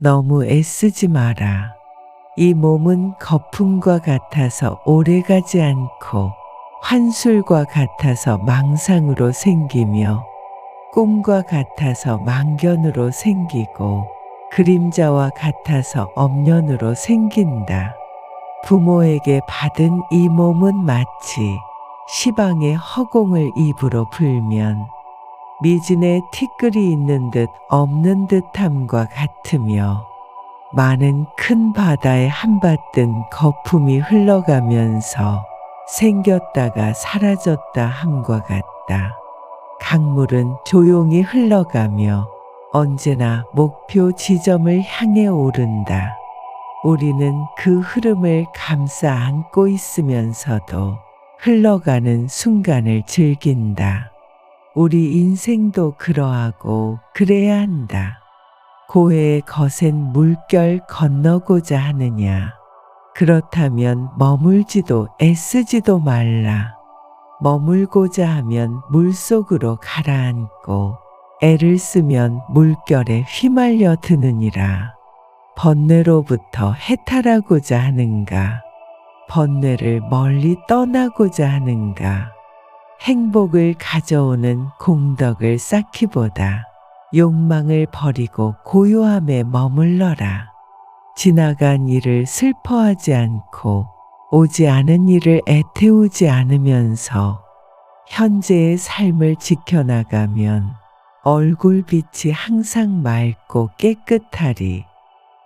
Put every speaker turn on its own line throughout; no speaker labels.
너무 애쓰지 마라. 이 몸은 거품과 같아서 오래가지 않고 환술과 같아서 망상으로 생기며 꿈과 같아서 망견으로 생기고 그림자와 같아서 엄연으로 생긴다. 부모에게 받은 이 몸은 마치 시방의 허공을 입으로 불면 미진에 티끌이 있는 듯 없는 듯함과 같으며 많은 큰 바다에 한받든 거품이 흘러가면서 생겼다가 사라졌다 함과 같다. 강물은 조용히 흘러가며 언제나 목표 지점을 향해 오른다. 우리는 그 흐름을 감싸 안고 있으면서도 흘러가는 순간을 즐긴다. 우리 인생도 그러하고 그래야 한다. 고해의 거센 물결 건너고자 하느냐. 그렇다면 머물지도 애쓰지도 말라. 머물고자 하면 물속으로 가라앉고 애를 쓰면 물결에 휘말려 드느니라. 번뇌로부터 해탈하고자 하는가? 번뇌를 멀리 떠나고자 하는가? 행복을 가져오는 공덕을 쌓기보다 욕망을 버리고 고요함에 머물러라. 지나간 일을 슬퍼하지 않고 오지 않은 일을 애태우지 않으면서 현재의 삶을 지켜나가면 얼굴빛이 항상 맑고 깨끗하리.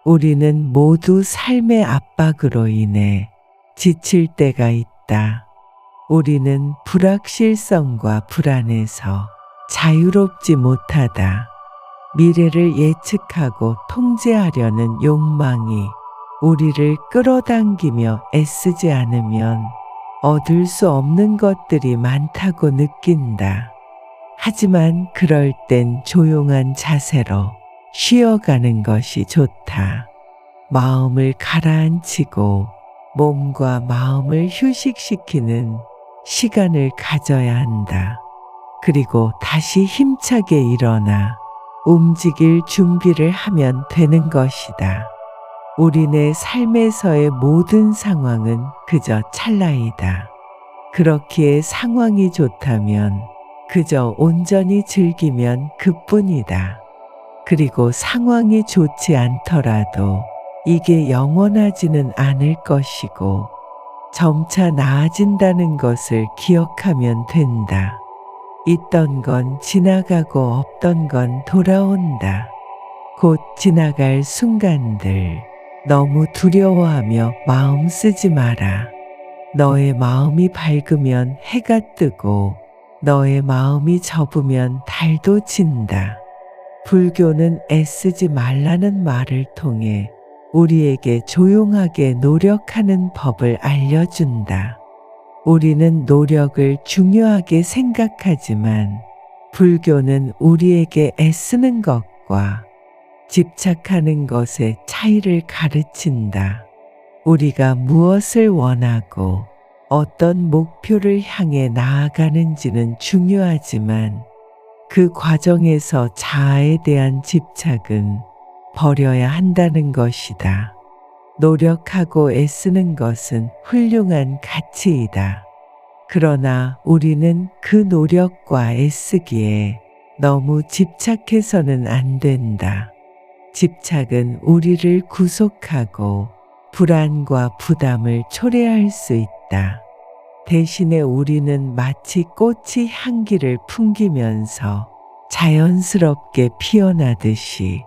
우리는 모두 삶의 압박으로 인해 지칠 때가 있다. 우리는 불확실성과 불안에서 자유롭지 못하다. 미래를 예측하고 통제하려는 욕망이 우리를 끌어당기며 애쓰지 않으면 얻을 수 없는 것들이 많다고 느낀다. 하지만 그럴 땐 조용한 자세로 쉬어가는 것이 좋다. 마음을 가라앉히고 몸과 마음을 휴식시키는 시간을 가져야 한다. 그리고 다시 힘차게 일어나 움직일 준비를 하면 되는 것이다. 우리네 삶에서의 모든 상황은 그저 찰나이다. 그렇기에 상황이 좋다면 그저 온전히 즐기면 그뿐이다. 그리고 상황이 좋지 않더라도 이게 영원하지는 않을 것이고 점차 나아진다는 것을 기억하면 된다. 있던 건 지나가고 없던 건 돌아온다. 곧 지나갈 순간들 너무 두려워하며 마음 쓰지 마라. 너의 마음이 밝으면 해가 뜨고 너의 마음이 접으면 달도 진다. 불교는 애쓰지 말라는 말을 통해 우리에게 조용하게 노력하는 법을 알려준다. 우리는 노력을 중요하게 생각하지만 불교는 우리에게 애쓰는 것과 집착하는 것의 차이를 가르친다. 우리가 무엇을 원하고 어떤 목표를 향해 나아가는지는 중요하지만 그 과정에서 자아에 대한 집착은 버려야 한다는 것이다. 노력하고 애쓰는 것은 훌륭한 가치이다. 그러나 우리는 그 노력과 애쓰기에 너무 집착해서는 안 된다. 집착은 우리를 구속하고 불안과 부담을 초래할 수 있다. 대신에 우리는 마치 꽃이 향기를 풍기면서 자연스럽게 피어나듯이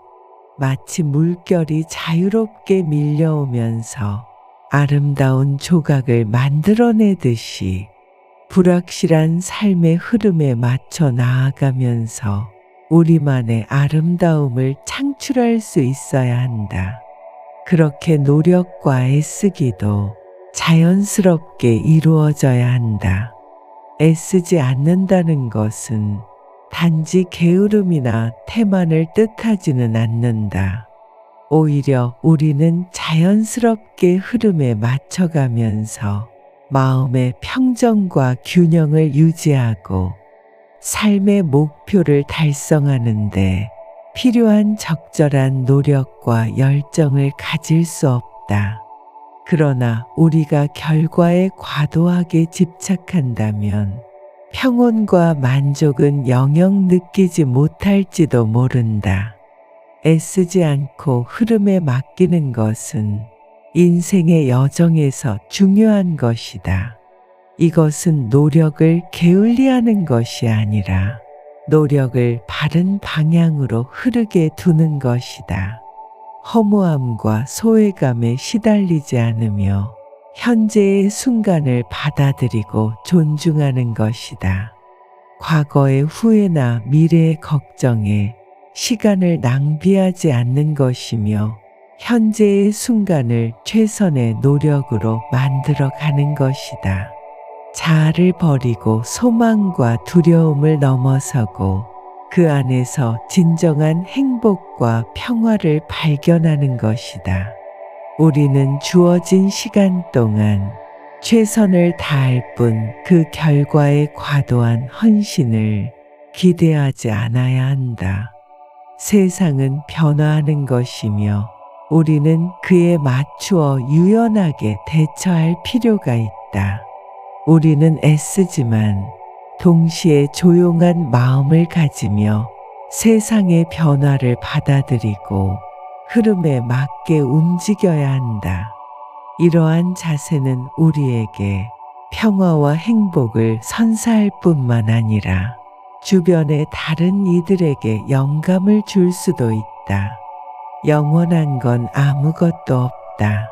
마치 물결이 자유롭게 밀려오면서 아름다운 조각을 만들어내듯이 불확실한 삶의 흐름에 맞춰 나아가면서 우리만의 아름다움을 창출할 수 있어야 한다. 그렇게 노력과 애쓰기도 자연스럽게 이루어져야 한다. 애쓰지 않는다는 것은 단지 게으름이나 태만을 뜻하지는 않는다. 오히려 우리는 자연스럽게 흐름에 맞춰가면서 마음의 평정과 균형을 유지하고 삶의 목표를 달성하는데 필요한 적절한 노력과 열정을 가질 수 없다. 그러나 우리가 결과에 과도하게 집착한다면 평온과 만족은 영영 느끼지 못할지도 모른다. 애쓰지 않고 흐름에 맡기는 것은 인생의 여정에서 중요한 것이다. 이것은 노력을 게을리하는 것이 아니라 노력을 바른 방향으로 흐르게 두는 것이다. 허무함과 소외감에 시달리지 않으며 현재의 순간을 받아들이고 존중하는 것이다. 과거의 후회나 미래의 걱정에 시간을 낭비하지 않는 것이며 현재의 순간을 최선의 노력으로 만들어 가는 것이다. 자아를 버리고 소망과 두려움을 넘어서고 그 안에서 진정한 행복과 평화를 발견하는 것이다. 우리는 주어진 시간 동안 최선을 다할 뿐 그 결과에 과도한 헌신을 기대하지 않아야 한다. 세상은 변화하는 것이며 우리는 그에 맞추어 유연하게 대처할 필요가 있다. 우리는 애쓰지만 동시에 조용한 마음을 가지며 세상의 변화를 받아들이고 흐름에 맞게 움직여야 한다. 이러한 자세는 우리에게 평화와 행복을 선사할 뿐만 아니라 주변의 다른 이들에게 영감을 줄 수도 있다. 영원한 건 아무것도 없다.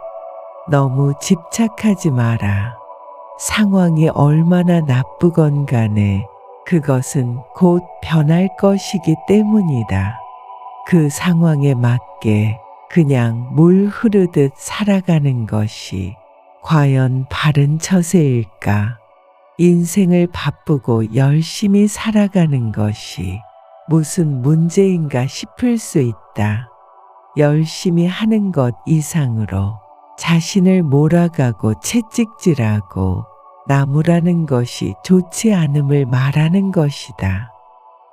너무 집착하지 마라. 상황이 얼마나 나쁘건 간에 그것은 곧 변할 것이기 때문이다. 그 상황에 맞게 그냥 물 흐르듯 살아가는 것이 과연 바른 처세일까? 인생을 바쁘고 열심히 살아가는 것이 무슨 문제인가 싶을 수 있다. 열심히 하는 것 이상으로 자신을 몰아가고 채찍질하고 나무라는 것이 좋지 않음을 말하는 것이다.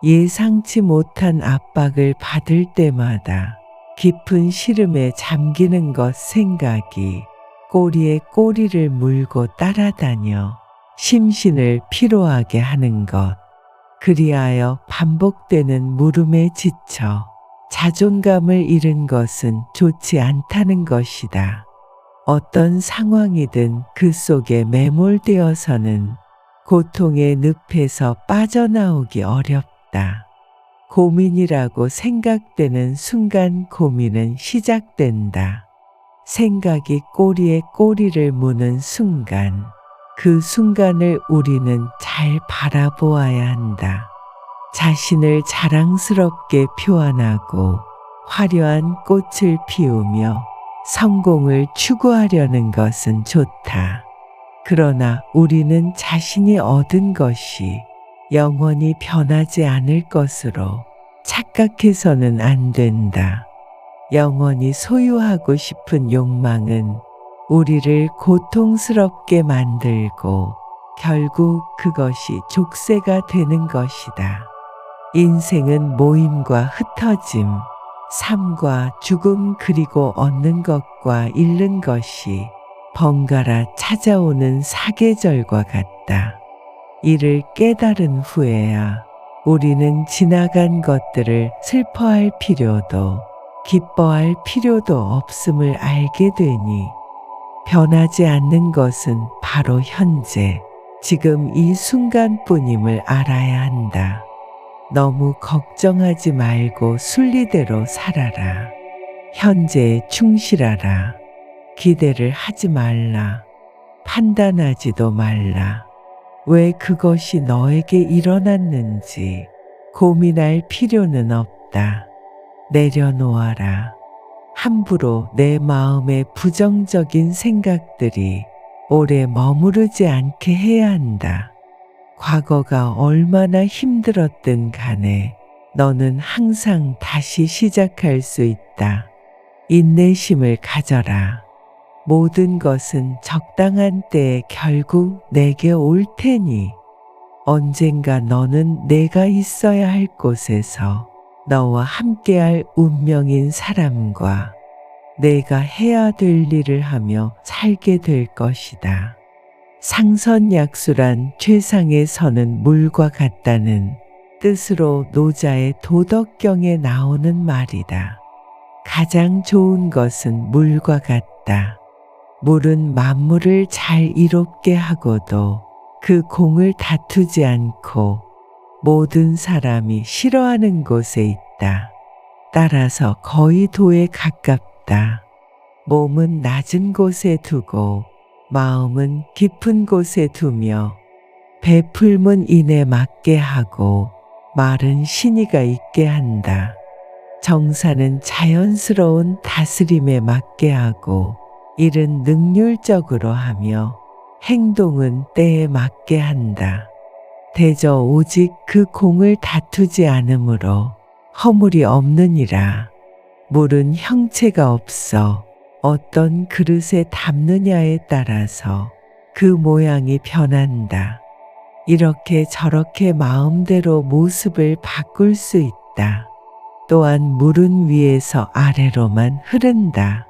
예상치 못한 압박을 받을 때마다 깊은 시름에 잠기는 것 생각이 꼬리에 꼬리를 물고 따라다녀 심신을 피로하게 하는 것. 그리하여 반복되는 물음에 지쳐 자존감을 잃은 것은 좋지 않다는 것이다. 어떤 상황이든 그 속에 매몰되어서는 고통의 늪에서 빠져나오기 어렵다. 고민이라고 생각되는 순간 고민은 시작된다. 생각이 꼬리에 꼬리를 무는 순간, 그 순간을 우리는 잘 바라보아야 한다. 자신을 자랑스럽게 표현하고 화려한 꽃을 피우며 성공을 추구하려는 것은 좋다. 그러나 우리는 자신이 얻은 것이 영원히 변하지 않을 것으로 착각해서는 안 된다. 영원히 소유하고 싶은 욕망은 우리를 고통스럽게 만들고 결국 그것이 족쇄가 되는 것이다. 인생은 모임과 흩어짐, 삶과 죽음 그리고 얻는 것과 잃는 것이 번갈아 찾아오는 사계절과 같다. 이를 깨달은 후에야 우리는 지나간 것들을 슬퍼할 필요도 기뻐할 필요도 없음을 알게 되니 변하지 않는 것은 바로 현재, 지금 이 순간뿐임을 알아야 한다. 너무 걱정하지 말고 순리대로 살아라. 현재에 충실하라. 기대를 하지 말라. 판단하지도 말라. 왜 그것이 너에게 일어났는지 고민할 필요는 없다. 내려놓아라. 함부로 내 마음의 부정적인 생각들이 오래 머무르지 않게 해야 한다. 과거가 얼마나 힘들었든 간에 너는 항상 다시 시작할 수 있다. 인내심을 가져라. 모든 것은 적당한 때에 결국 내게 올 테니 언젠가 너는 내가 있어야 할 곳에서 너와 함께할 운명인 사람과 내가 해야 될 일을 하며 살게 될 것이다. 상선약수란 최상의 선은 물과 같다는 뜻으로 노자의 도덕경에 나오는 말이다. 가장 좋은 것은 물과 같다. 물은 만물을 잘 이롭게 하고도 그 공을 다투지 않고 모든 사람이 싫어하는 곳에 있다. 따라서 거의 도에 가깝다. 몸은 낮은 곳에 두고 마음은 깊은 곳에 두며 베풀면 인에 맞게 하고 말은 신의가 있게 한다. 정사는 자연스러운 다스림에 맞게 하고 일은 능률적으로 하며 행동은 때에 맞게 한다. 대저 오직 그 공을 다투지 않으므로 허물이 없느니라. 물은 형체가 없어 어떤 그릇에 담느냐에 따라서 그 모양이 변한다. 이렇게 저렇게 마음대로 모습을 바꿀 수 있다. 또한 물은 위에서 아래로만 흐른다.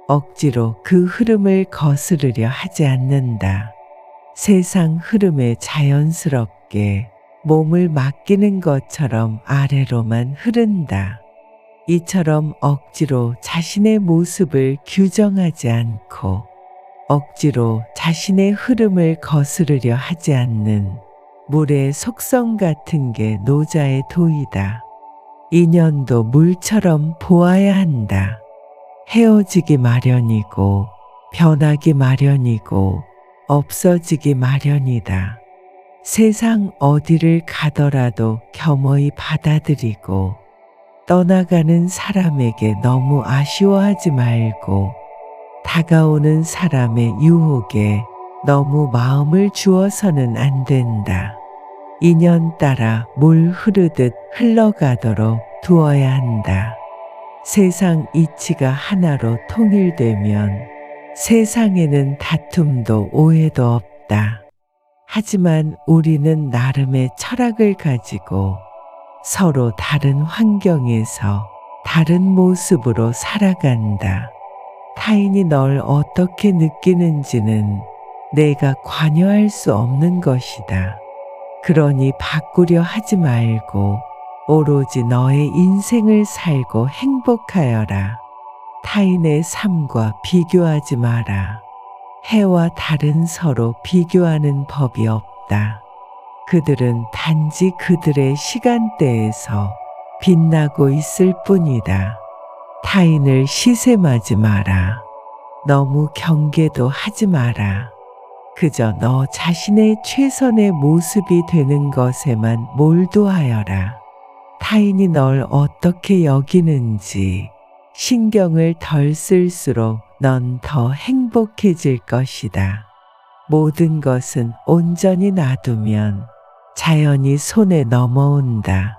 억지로 그 흐름을 거스르려 하지 않는다. 세상 흐름에 자연스럽게 몸을 맡기는 것처럼 아래로만 흐른다. 이처럼 억지로 자신의 모습을 규정하지 않고 억지로 자신의 흐름을 거스르려 하지 않는 물의 속성 같은 게 노자의 도이다. 인연도 물처럼 보아야 한다. 헤어지기 마련이고 변하기 마련이고 없어지기 마련이다. 세상 어디를 가더라도 겸허히 받아들이고 떠나가는 사람에게 너무 아쉬워하지 말고 다가오는 사람의 유혹에 너무 마음을 주어서는 안 된다. 인연 따라 물 흐르듯 흘러가도록 두어야 한다. 세상 이치가 하나로 통일되면 세상에는 다툼도 오해도 없다. 하지만 우리는 나름의 철학을 가지고 서로 다른 환경에서 다른 모습으로 살아간다. 타인이 널 어떻게 느끼는지는 내가 관여할 수 없는 것이다. 그러니 바꾸려 하지 말고 오로지 너의 인생을 살고 행복하여라. 타인의 삶과 비교하지 마라. 해와 달은 서로 비교하는 법이 없다. 그들은 단지 그들의 시간대에서 빛나고 있을 뿐이다. 타인을 시샘하지 마라. 너무 경계도 하지 마라. 그저 너 자신의 최선의 모습이 되는 것에만 몰두하여라. 타인이 널 어떻게 여기는지 신경을 덜 쓸수록 넌 더 행복해질 것이다. 모든 것은 온전히 놔두면 자연히 손에 넘어온다.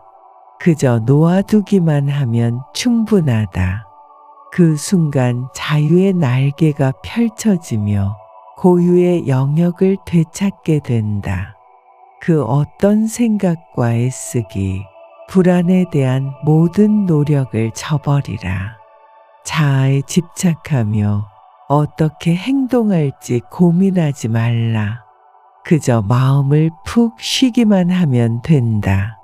그저 놓아두기만 하면 충분하다. 그 순간 자유의 날개가 펼쳐지며 고유의 영역을 되찾게 된다. 그 어떤 생각과 애쓰기, 불안에 대한 모든 노력을 저버리라. 자아에 집착하며 어떻게 행동할지 고민하지 말라. 그저 마음을 푹 쉬기만 하면 된다.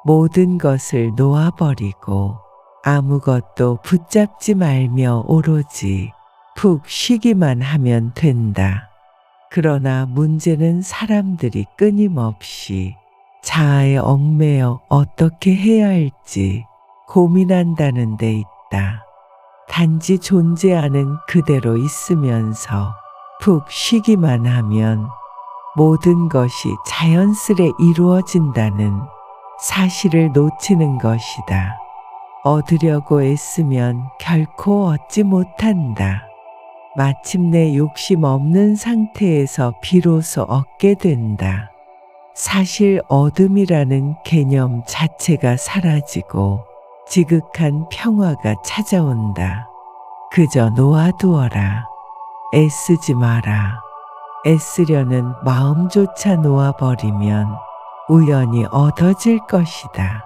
모든 것을 놓아버리고 아무것도 붙잡지 말며 오로지 푹 쉬기만 하면 된다. 그러나 문제는 사람들이 끊임없이 자아에 얽매여 어떻게 해야 할지 고민한다는 데 있다. 단지 존재하는 그대로 있으면서 푹 쉬기만 하면 모든 것이 자연스레 이루어진다는 사실을 놓치는 것이다. 얻으려고 애쓰면 결코 얻지 못한다. 마침내 욕심 없는 상태에서 비로소 얻게 된다. 사실 얻음이라는 개념 자체가 사라지고 지극한 평화가 찾아온다. 그저 놓아두어라. 애쓰지 마라. 애쓰려는 마음조차 놓아버리면 우연히 얻어질 것이다.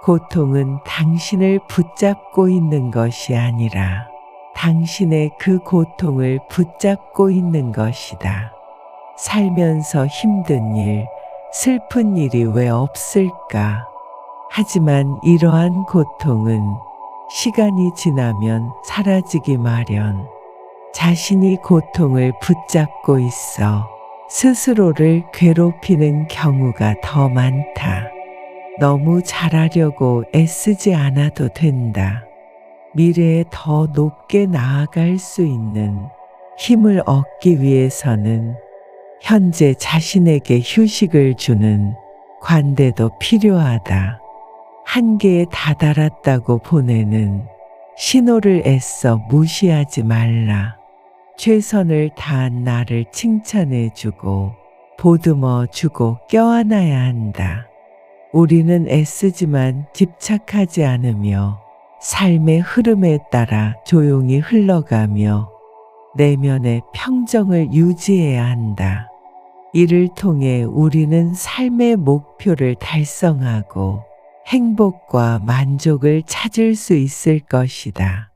고통은 당신을 붙잡고 있는 것이 아니라 당신의 그 고통을 붙잡고 있는 것이다. 살면서 힘든 일, 슬픈 일이 왜 없을까? 하지만 이러한 고통은 시간이 지나면 사라지기 마련. 자신이 고통을 붙잡고 있어 스스로를 괴롭히는 경우가 더 많다. 너무 잘하려고 애쓰지 않아도 된다. 미래에 더 높게 나아갈 수 있는 힘을 얻기 위해서는 현재 자신에게 휴식을 주는 관대도 필요하다. 한계에 다다랐다고 보내는 신호를 애써 무시하지 말라. 최선을 다한 나를 칭찬해주고 보듬어주고 껴안아야 한다. 우리는 애쓰지만 집착하지 않으며 삶의 흐름에 따라 조용히 흘러가며 내면의 평정을 유지해야 한다. 이를 통해 우리는 삶의 목표를 달성하고 행복과 만족을 찾을 수 있을 것이다.